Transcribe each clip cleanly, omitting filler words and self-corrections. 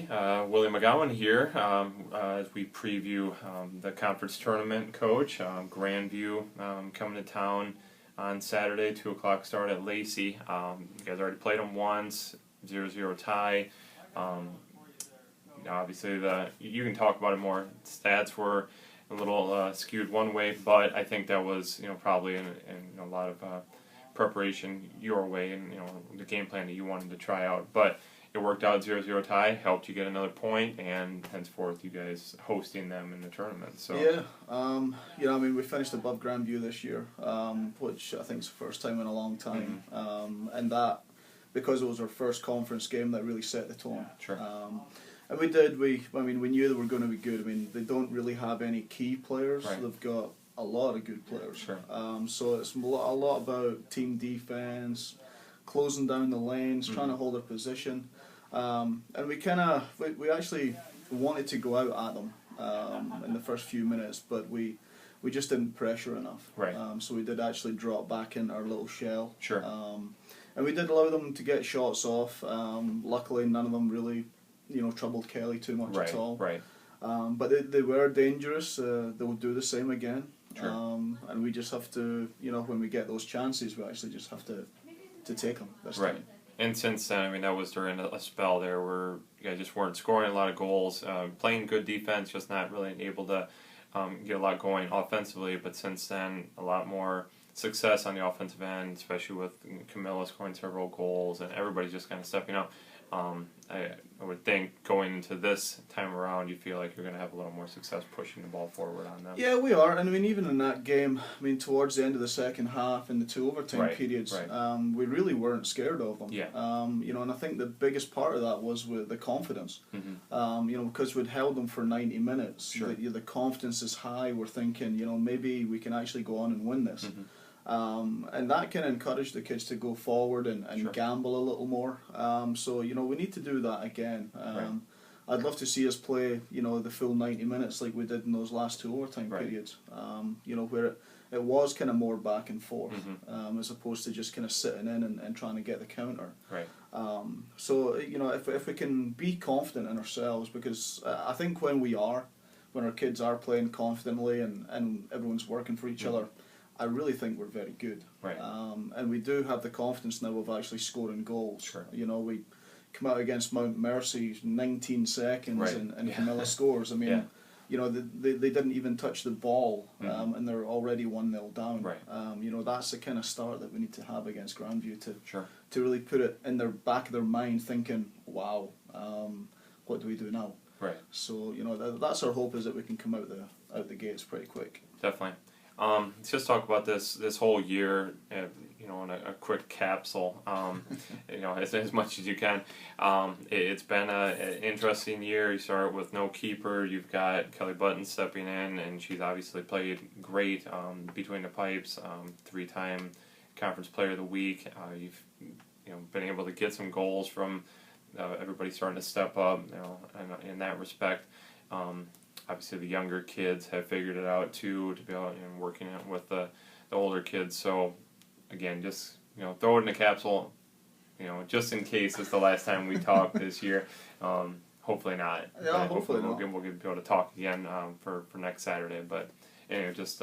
everybody. Willie McGowan here as we preview the conference tournament. Coach, Grandview coming to town on Saturday, 2 o'clock start at Lacey. You guys already played them once, 0-0 tie. Obviously, you can talk about it more. Stats were a little skewed one way, but I think that was probably in a lot of preparation your way and the game plan that you wanted to try out. But it worked out, 0-0 tie, helped you get another point, and henceforth you guys hosting them in the tournament. So yeah, we finished above Grandview this year, which I think is the first time in a long time, and that because it was our first conference game, that really set the tone. Sure. And we knew they were going to be good. They don't really have any key players. Right. They've got a lot of good players. Sure. So it's a lot about team defense, closing down the lanes, trying to hold their position. And we actually wanted to go out at them in the first few minutes, but we just didn't pressure enough. Right. So we did actually drop back in our little shell. Sure. And we did allow them to get shots off. Luckily, none of them really, troubled Kelly too much Right. at all. Right. But they were dangerous. They will do the same again. Sure. And we just have to, when we get those chances, we actually just have to take them this Right. time. And since then, that was during a spell there where you guys just weren't scoring a lot of goals, playing good defense, just not really able to get a lot going offensively. But since then, a lot more success on the offensive end, especially with Camilla scoring several goals and everybody's just kind of stepping up. I would think going into this time around, you feel like you're going to have a little more success pushing the ball forward on them. Yeah, we are. And even in that game, towards the end of the second half and the two overtime periods, we really weren't scared of them. Yeah. And I think the biggest part of that was with the confidence. Mm-hmm. Because we'd held them for 90 minutes. Sure. The confidence is high. We're thinking, maybe we can actually go on and win this. Mm-hmm. And that can encourage the kids to go forward and Sure. gamble a little more. So we need to do that again. Right. I'd love to see us play, the full 90 minutes like we did in those last two overtime periods. Where it was kind of more back and forth, as opposed to just kind of sitting in and trying to get the counter. Right. So if we can be confident in ourselves, because I think when our kids are playing confidently and everyone's working for each other, I really think we're very good. Right. And we do have the confidence now of actually scoring goals. Sure. We come out against Mount Mercy 19 seconds Right. and Yeah. Camilla scores. Yeah. They didn't even touch the ball, and they're already 1-0 down. Right. That's the kind of start that we need to have against Grandview to really put it in their back of their mind, thinking, wow, what do we do now? Right. So that's our hope, is that we can come out the gates pretty quick. Definitely. Let's just talk about this whole year, in a quick capsule, as much as you can. It's been an interesting year. You start with no keeper. You've got Kelly Button stepping in, and she's obviously played great between the pipes. 3-time Conference Player of the Week. You've been able to get some goals from everybody starting to step up. In that respect. Obviously, the younger kids have figured it out too, to be able working it with the older kids. So, again, just throw it in a capsule. Just in case it's the last time we talk this year. Hopefully not. Yeah, hopefully not. We'll be able to talk again for next Saturday. But anyway, just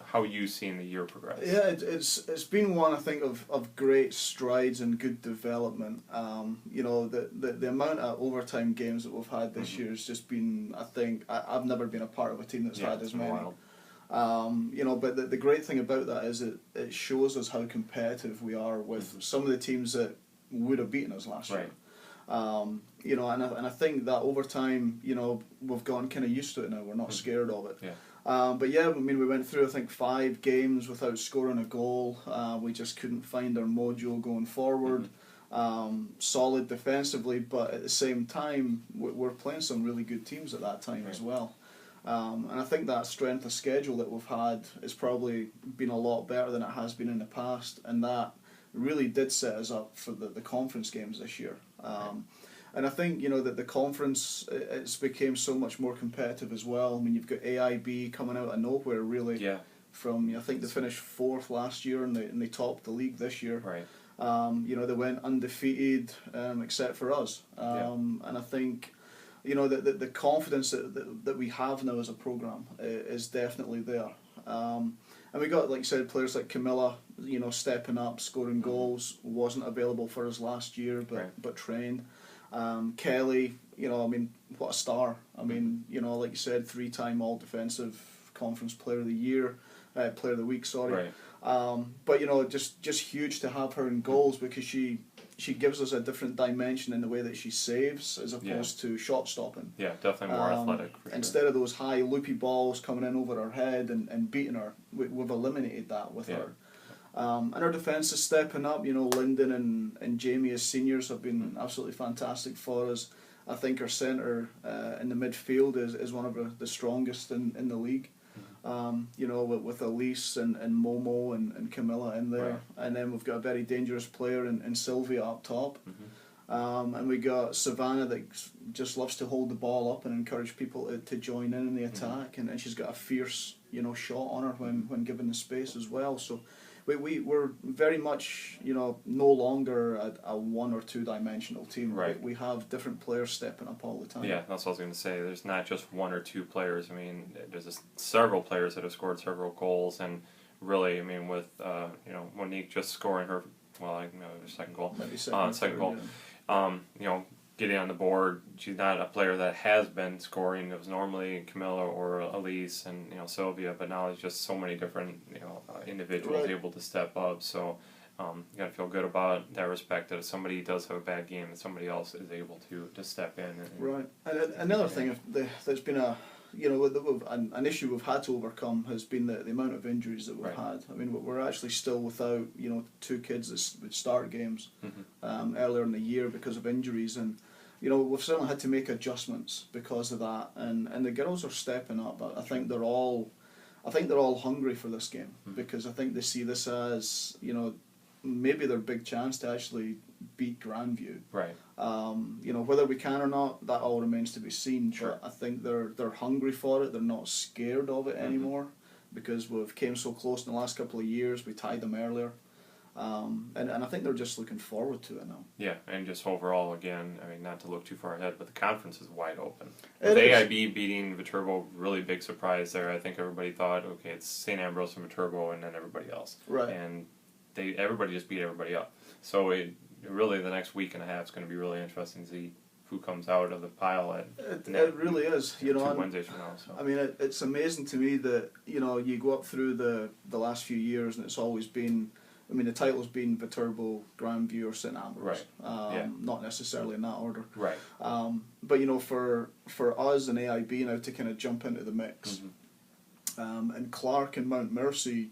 how you seen the year progress. Yeah, it's been one, I think, of great strides and good development. The amount of overtime games that we've had this year has just been, I think, I've never been a part of a team that's had as many. But the great thing about that is it shows us how competitive we are with some of the teams that would have beaten us last year. And I think that over time, we've gotten kind of used to it now. We're not scared of it. Yeah. But yeah, we went through, I think, 5 games without scoring a goal. We just couldn't find our mojo going forward. Solid defensively, but at the same time, we're playing some really good teams at that time as well. And I think that strength of schedule that we've had has probably been a lot better than it has been in the past, and that really did set us up for the conference games this year. And I think, that the conference, it's became so much more competitive as well. You've got AIB coming out of nowhere, really. Yeah. From, I think they finished 4th last year, and they topped the league this year. Right. They went undefeated except for us. And I think, the confidence that we have now as a programme is definitely there. And we got, like I said, players like Camilla, stepping up, scoring goals. Wasn't available for us last year, but trained. Kelly, what a star. Like you said, 3-time All-Defensive Conference Player of the Year, Player of the Week, sorry. Right. But just huge to have her in goals, because she gives us a different dimension in the way that she saves as opposed to shot stopping. Yeah, definitely more athletic. For instead of those high loopy balls coming in over her head and beating her, we've eliminated that with her. And our defence is stepping up. Lyndon and Jamie as seniors have been absolutely fantastic for us. I think our centre in the midfield is one of the strongest in the league. With Elise and Momo and Camilla in there. Right. And then we've got a very dangerous player in Sylvia up top. And we got Savannah that just loves to hold the ball up and encourage people to join in the attack. And she's got a fierce, shot on her when given the space as well. So we're very much, no longer a 1 or 2 dimensional team. Right. We have different players stepping up all the time. Yeah, that's what I was going to say. There's not just 1 or 2 players. There's several players that have scored several goals, and really, with Monique just scoring her, second goal. Maybe second goal. Yeah. Getting on the board. She's not a player that has been scoring. It was normally Camilla or Elise and Sylvia, but now there's just so many different individuals able to step up. So you got to feel good about that respect, that if somebody does have a bad game, that somebody else is able to step in. Right. And another thing that's been an issue we've had to overcome has been the amount of injuries that we've had. We're actually still without 2 kids that would start games earlier in the year because of injuries, and we've certainly had to make adjustments because of that. And the girls are stepping up. I think they're all hungry for this game, because I think they see this as maybe their big chance to actually beat Grandview. Right. Whether we can or not, that all remains to be seen. Sure. But I think they're hungry for it. They're not scared of it anymore, because we've came so close in the last couple of years. We tied them earlier. And I think they're just looking forward to it now. Yeah, and just overall, again, not to look too far ahead, but the conference is wide open. With AIB beating Viterbo, really big surprise there. I think everybody thought, okay, it's St. Ambrose and Viterbo and then everybody else. Right. And everybody just beat everybody up. So really the next week and a half is going to be really interesting to see who comes out of the pile it really is. 2 Wednesdays from now. So. It's amazing to me that, you go up through the last few years and it's always been, the title's been Viterbo, Grandview or St. Ambrose. Right. Not necessarily in that order. Right. But for us and AIB now to kind of jump into the mix, and Clark and Mount Mercy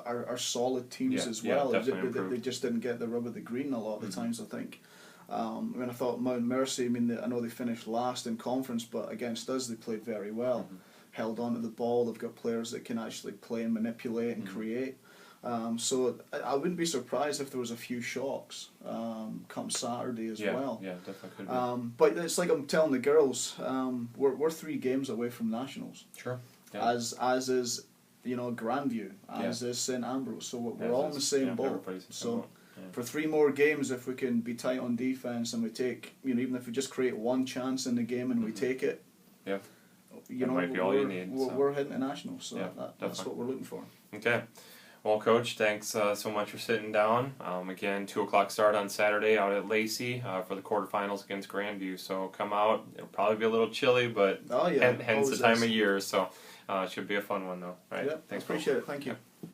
are solid teams as well. They just didn't get the rub of the green a lot of the times, I think. I thought Mount Mercy, I know they finished last in conference, but against us they played very well. Held on to the ball. They've got players that can actually play and manipulate and create. So I wouldn't be surprised if there was a few shocks come Saturday as well. Yeah, definitely could be. But it's like I'm telling the girls, we're 3 games away from nationals. Sure. Yeah. As is Grandview, as is St. Ambrose. So we're all in the same boat. So for 3 more games, if we can be tight on defence and we take, even if we just create 1 chance in the game and we take it, might be all you need. We're hitting the nationals. So that's what we're looking for. Okay. Well, Coach, thanks so much for sitting down. Again, 2 o'clock start on Saturday out at Lacey for the quarterfinals against Grandview. So come out. It'll probably be a little chilly, but hence the time of year. So it should be a fun one, though. Right? Yeah, thanks. Appreciate it. Thank you.